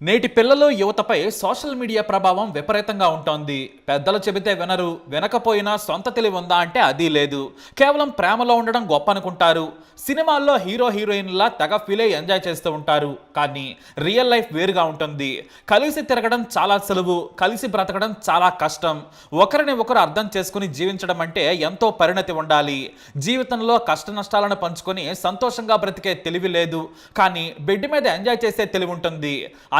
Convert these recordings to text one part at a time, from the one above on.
నేటి పిల్లలు యువతపై social media ప్రభావం విపరీతంగా ఉంటోంది. పెద్దలు చెబితే వినరు, వినకపోయినా సొంత తెలివి ఉందా అంటే అది లేదు. కేవలం ప్రేమలో ఉండడం గొప్ప అనుకుంటారు. సినిమాల్లో హీరో హీరోయిన్లా తెగ ఫీలే ఎంజాయ్ చేస్తూ ఉంటారు. కానీ రియల్ లైఫ్ వేరుగా ఉంటుంది. కలిసి తిరగడం చాలా సులువు, కలిసి బ్రతకడం చాలా కష్టం. ఒకరిని ఒకరు అర్థం చేసుకుని జీవించడం అంటే ఎంతో పరిణతి ఉండాలి. జీవితంలో కష్ట నష్టాలను పంచుకొని సంతోషంగా బ్రతికే తెలివి లేదు. కానీ బెడ్ మీద ఎంజాయ్ చేసే తెలివి ఉంటుంది.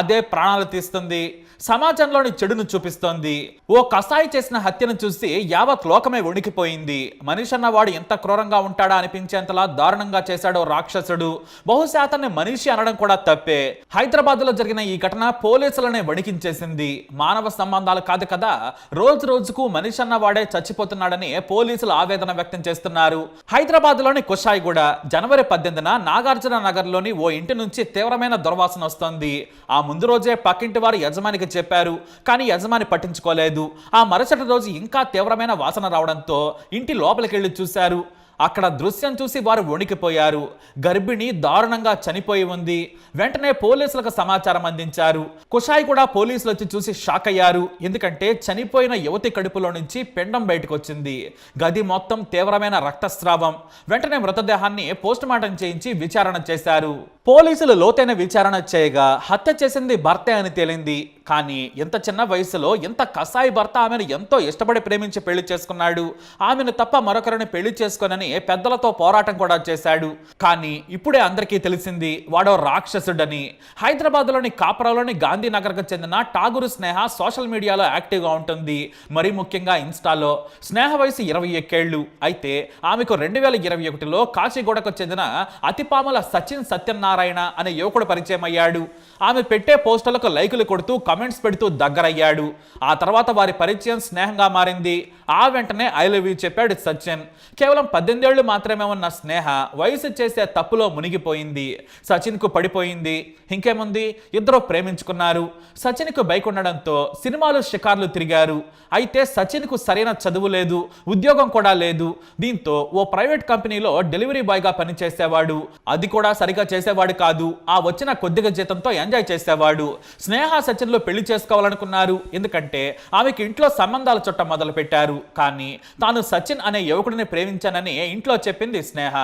అదే ప్రాణాలు తీస్తుంది, సమాజంలోని చెడును చూపిస్తోంది. ఓ కసాయి చేసిన హత్యను చూసి యావత్ లోకమే వణికిపోయింది. మనిషి అన్నవాడు ఎంత క్రూరంగా ఉంటాడా అనిపించేంతలా దారుణంగా చేశాడో రాక్షసుడు. బహుశా అతన్ని మనిషి అనడం కూడా తప్పే. హైదరాబాద్ లో జరిగిన ఈ ఘటన పోలీసులనే వణికించేసింది. మానవ సంబంధాలు కాదు కదా, రోజు రోజుకు మనిషి అన్నవాడే చచ్చిపోతున్నాడని పోలీసులు ఆవేదన వ్యక్తం చేస్తున్నారు. హైదరాబాద్ లోని కుషాయిగూడ జనవరి 18న నాగార్జున నగర్ లోని ఓ ఇంటి నుంచి తీవ్రమైన దుర్వాసన వస్తోంది. ఆ ముందు రోజే పక్కింటి వారు యజమానికి చెప్పారు, కానీ యజమాని పట్టించుకోలేదు. ఆ మరుసటి రోజు ఇంకా తీవ్రమైన వాసన రావడంతో ఇంటి లోపలికెళ్లి చూశారు. అక్కడ దృశ్యం చూసి వారు వణికిపోయారు. గర్భిణి దారుణంగా చనిపోయి ఉంది. వెంటనే పోలీసులకు సమాచారం అందించారు. కుషాయి కూడా పోలీసులు వచ్చి చూసి షాక్ అయ్యారు. ఎందుకంటే చనిపోయిన యువతి కడుపులో నుంచి పిండం బయటకు వచ్చింది. గది మొత్తం తీవ్రమైన రక్తస్రావం. వెంటనే మృతదేహాన్ని పోస్టుమార్టం చేయించి విచారణ చేశారు. పోలీసులు లోతైన విచారణ చేయగా హత్య చేసింది భర్తే అని తేలింది. కానీ ఎంత చిన్న వయసులో ఎంత కసాయి భర్త ఆమెను ఎంతో ఇష్టపడి ప్రేమించి పెళ్లి చేసుకున్నాడు. ఆమెను తప్ప మరొకరిని పెళ్లి చేసుకోనని పెద్దలతో పోరాటం కూడా చేశాడు. కానీ ఇప్పుడే అందరికీ తెలిసింది వాడో రాక్షసుడని. హైదరాబాద్లోని కాపరాలోని గాంధీనగర్కు చెందిన ఠాగూరు స్నేహ సోషల్ మీడియాలో యాక్టివ్గా ఉంటుంది. మరీ ముఖ్యంగా ఇన్స్టాలో. స్నేహ వయసు 21 ఏళ్లు. అయితే ఆమెకు 2021లో కాచిగూడకు చెందిన అతిపాముల సచిన్ సత్యనారాయణ అనే యువకుడు పరిచయం అయ్యాడు. ఆమె పెట్టే పోస్టులకు లైకులు కొడుతూ కమెంట్స్ పెడుతూ దగ్గరయ్యాడు. ఆ తర్వాత వారి పరిచయం స్నేహంగా మారింది. ఆ వెంటనే ఐ లవ్ యూ చెప్పాడు సచిన్. కేవలం 18 ఏళ్లు మాత్రమే ఉన్న స్నేహ వయసు చేసే తప్పులో మునిగిపోయింది. సచిన్కు పడిపోయింది. ఇంకేముంది, ఇద్దరు ప్రేమించుకున్నారు. సచిన్కు బైక్ ఉండడంతో సినిమాలు షికార్లు తిరిగారు. అయితే సచిన్కు సరైన చదువు లేదు, ఉద్యోగం కూడా లేదు. దీంతో ఓ ప్రైవేట్ కంపెనీలో డెలివరీ బాయ్గా పనిచేసేవాడు. అది కూడా సరిగా చేసేవాడు కాదు. ఆ వచ్చిన కొద్దిగా జీతంతో ఎంజాయ్ చేసేవాడు. స్నేహ సచిన్లో పెళ్లి చేసుకోవాలనుకున్నారు. ఎందుకంటే ఆమెకి ఇంట్లో సంబంధాలు చుట్టం మొదలు పెట్టారు. కానీ తాను సచిన్ అనే యువకుడిని ప్రేమించానని ఇంట్లో చెప్పింది స్నేహ.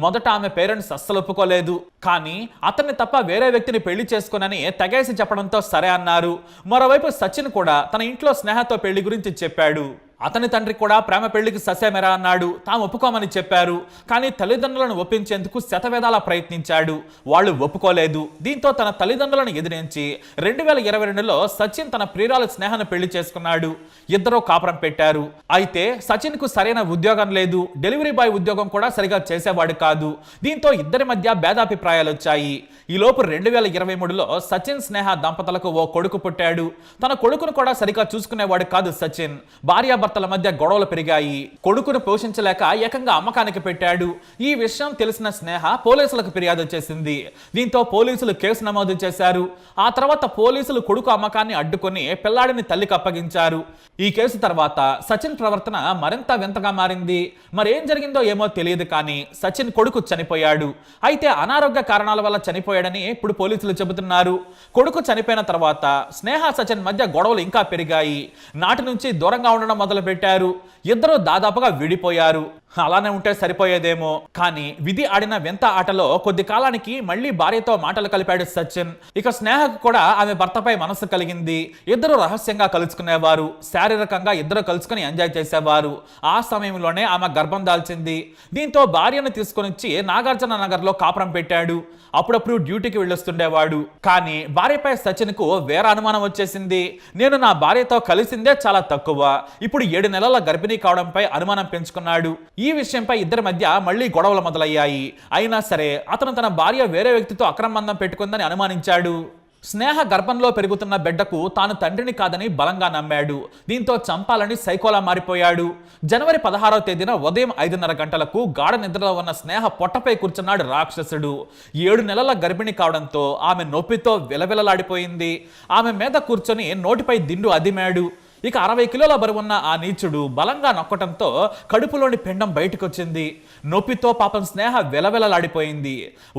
మొదట ఆమె పేరెంట్స్ అస్సలు ఒప్పుకోలేదు. కానీ అతన్ని తప్ప వేరే వ్యక్తిని పెళ్లి చేసుకోనని తెగేసి చెప్పడంతో సరే అన్నారు. మరోవైపు సచిన్ కూడా తన ఇంట్లో స్నేహతో పెళ్లి గురించి చెప్పాడు. అతని తండ్రి కూడా ప్రేమ పెళ్లికి ససేమెరా అన్నాడు. తాము ఒప్పుకోమని చెప్పారు. కానీ తల్లిదండ్రులను ఒప్పించేందుకు శతవేదాలా ప్రయత్నించాడు. వాళ్ళు ఒప్పుకోలేదు. దీంతో తన తల్లిదండ్రులను ఎదిరించి 2022లో సచిన్ తన ప్రియురాలు స్నేహను పెళ్లి చేసుకున్నాడు. ఇద్దరూ కాపురం పెట్టారు. అయితే సచిన్ కు సరైన ఉద్యోగం లేదు. డెలివరీ బాయ్ ఉద్యోగం కూడా సరిగా చేసేవాడు కాదు. దీంతో ఇద్దరి మధ్య భేదాభిప్రాయాలు వచ్చాయి. ఈలోపు 2023లో సచిన్ స్నేహ దంపతులకు ఓ కొడుకు పుట్టాడు. తన కొడుకును కూడా సరిగా చూసుకునేవాడు కాదు సచిన్. భార్యాభర్తల మధ్య గొడవలు పెరిగాయి. కొడుకును పోషించలేక ఏకంగా అమ్మకానికి పెట్టాడు. ఈ విషయం తెలిసిన స్నేహ పోలీసులకు ఫిర్యాదు చేసింది. దీంతో పోలీసులు కేసు నమోదు చేశారు. ఆ తర్వాత పోలీసులు కొడుకు అమ్మకాన్ని అడ్డుకొని పిల్లాడిని తల్లికి అప్పగించారు. ఈ కేసు తర్వాత సచిన్ ప్రవర్తన మరింత వింతగా మారింది. మరేం జరిగిందో ఏమో తెలియదు కానీ సచిన్ కొడుకు చనిపోయాడు. అయితే అనారోగ్య కారణాల వల్ల చనిపోయాడని ఇప్పుడు పోలీసులు చెబుతున్నారు. కొడుకు చనిపోయిన తర్వాత స్నేహ సచిన్ మధ్య గొడవలు ఇంకా పెరిగాయి. నాటి నుంచి దూరంగా ఉండడం మొదలు పెట్టారు. ఇద్దరు దాదాపుగా విడిపోయారు. అలానే ఉంటే సరిపోయేదేమో. కానీ విధి ఆడిన వింత ఆటలో కొద్ది కాలానికి మళ్ళీ భార్యతో మాటలు కలిపాడు సచిన్. ఇక స్నేహకు కూడా ఆమె భర్తపై మనసు కలిగింది. ఇద్దరు రహస్యంగా కలుసుకునేవారు. శారీరకంగా ఇద్దరు కలుసుకుని ఎంజాయ్ చేసేవారు. ఆ సమయంలోనే ఆమె గర్భం దాల్చింది. దీంతో భార్యను తీసుకొని వచ్చి నాగార్జున నగర్లో కాపురం పెట్టాడు. అప్పుడప్పుడు డ్యూటీకి వెళ్ళొస్తుండేవాడు. కానీ భార్యపై సచిన్కు వేరే అనుమానం వచ్చేసింది. నేను నా భార్యతో కలిసిందే చాలా తక్కువ, ఇప్పుడు 7 నెలల గర్భిణీ కావడంపై అనుమానం పెంచుకున్నాడు. ఈ విషయంపై ఇద్దరి మధ్య మళ్లీ గొడవలు మొదలయ్యాయి. అయినా సరే అతను తన భార్య వేరే వ్యక్తితో అక్రమ బంధం పెట్టుకుందని అనుమానించాడు. స్నేహ గర్భంలో పెరుగుతున్న బిడ్డకు తాను తండ్రిని కాదని బలంగా నమ్మాడు. దీంతో చంపాలని సైకోలా మారిపోయాడు. జనవరి 16వ తేదీన ఉదయం 5:30 గంటలకు గాఢ నిద్రలో ఉన్న స్నేహ పొట్టపై కూర్చున్నాడు రాక్షసుడు. 7 నెలల గర్భిణి కావడంతో ఆమె నొప్పితో విలవిలలాడిపోయింది. ఆమె మీద కూర్చొని నోటిపై దిండు అదిమాడు. ఇక 60 కిలోల బరువున్న ఆ నీచుడు బలంగా నొక్కటంతో కడుపులోని పిండం బయటకొచ్చింది. నొప్పితో పాపం స్నేహ వెలవెలలాడిపోయింది.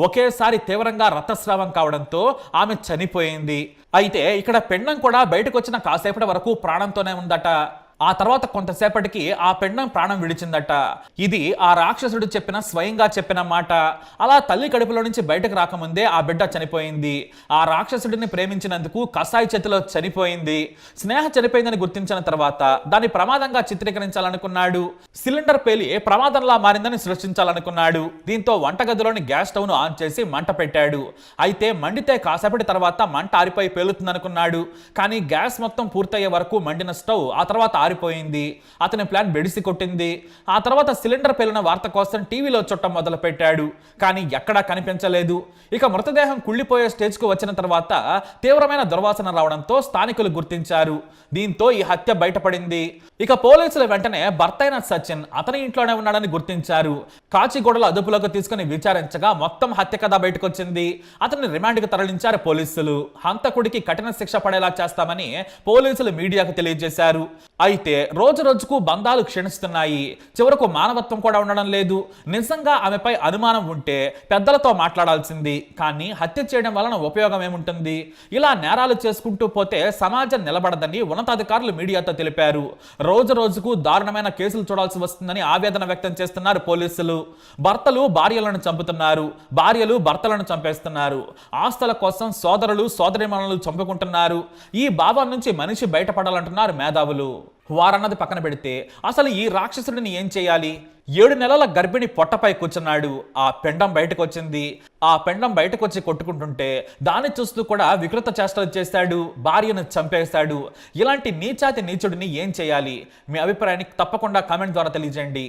ఒకేసారి తీవ్రంగా రక్తస్రావం కావడంతో ఆమె చనిపోయింది. అయితే ఇక్కడ పిండం కూడా బయటకు వచ్చిన కాసేపటి వరకు ప్రాణంతోనే ఉందట. ఆ తర్వాత కొంతసేపటికి ఆ పిండం ప్రాణం విడిచిందట. ఇది ఆ రాక్షసుడు స్వయంగా చెప్పిన మాట. అలా తల్లి కడుపులో నుంచి బయటకు రాకముందే ఆ బిడ్డ చనిపోయింది. ఆ రాక్షసుడిని ప్రేమించినందుకు కసాయి చేతిలో చనిపోయింది. స్నేహ చనిపోయిందని గుర్తించిన తర్వాత దాన్ని ప్రమాదంగా చిత్రీకరించాలనుకున్నాడు. సిలిండర్ పేలి ప్రమాదంలా మారిందని సృష్టించాలనుకున్నాడు. దీంతో వంటగదిలోని గ్యాస్ స్టవ్ ను ఆన్ చేసి మంట పెట్టాడు. అయితే మండితే కాసేపటి తర్వాత మంట ఆరిపోయి పేలుతుందనుకున్నాడు. కానీ గ్యాస్ మొత్తం పూర్తయ్యే వరకు మండిన స్టవ్ ఆ తర్వాత ఆరిపోయింది. అతని ప్లాన్ బెడిసి కొట్టింది. ఆ తర్వాత సిలిండర్ పేలిన వార్త కోసం టీవీలో చుట్టం మొదలు పెట్టాడు. కానీ ఎక్కడా కనిపించలేదు. ఇక మృతదేహం కుళ్ళిపోయే స్టేజ్ కు వచ్చిన తర్వాత తీవ్రమైన దుర్వాసన రావడంతో స్థానికులు గుర్తించారు. దీంతో ఈ హత్య బయటపడింది. ఇక పోలీసులు వెంటనే భర్త అయిన సచిన్ అతని ఇంట్లోనే ఉన్నాడని గుర్తించారు. కాచిగూడలో అదుపులోకి తీసుకుని విచారించగా మొత్తం హత్య కథ బయటకొచ్చింది. అతన్ని రిమాండ్కి తరలించారు పోలీసులు. హంతకుడికి కఠిన శిక్ష పడేలా చేస్తామని పోలీసులు మీడియాకు తెలియజేశారు. అయితే రోజు రోజుకు బంధాలు క్షీణిస్తున్నాయి. చివరకు మానవత్వం కూడా ఉండడం లేదు. నిజంగా ఆమెపై అనుమానం ఉంటే పెద్దలతో మాట్లాడాల్సింది. కానీ హత్య చేయడం వలన ఉపయోగం ఏముంటుంది? ఇలా నేరాలు చేసుకుంటూ పోతే సమాజం నిలబడదని ఉన్నతాధికారులు మీడియాతో తెలిపారు. రోజు రోజుకు దారుణమైన కేసులు చూడాల్సి వస్తుందని ఆవేదన వ్యక్తం చేస్తున్నారు పోలీసులు. భర్తలు భార్యలను చంపుతున్నారు. భార్యలు భర్తలను చంపేస్తున్నారు. ఆస్తుల కోసం సోదరులు సోదరీమణులు చంపుకుంటున్నారు. ఈ భావం నుంచి మనిషి బయటపడాలంటున్నారు మేధావులు. వారన్నది పక్కన పెడితే అసలు ఈ రాక్షసుడిని ఏం చేయాలి? 7 నెలల గర్భిణి పొట్టపై కూర్చున్నాడు. ఆ పిండం బయటకు వచ్చింది. ఆ పిండం బయటకు వచ్చి కొట్టుకుంటుంటే దాన్ని చూస్తూ కూడా వికృత చేష్టలు చేశాడు. భార్యను చంపేశాడు. ఇలాంటి నీచాతి నీచుడిని ఏం చేయాలి? మీ అభిప్రాయాన్ని తప్పకుండా కామెంట్ ద్వారా తెలియజేయండి.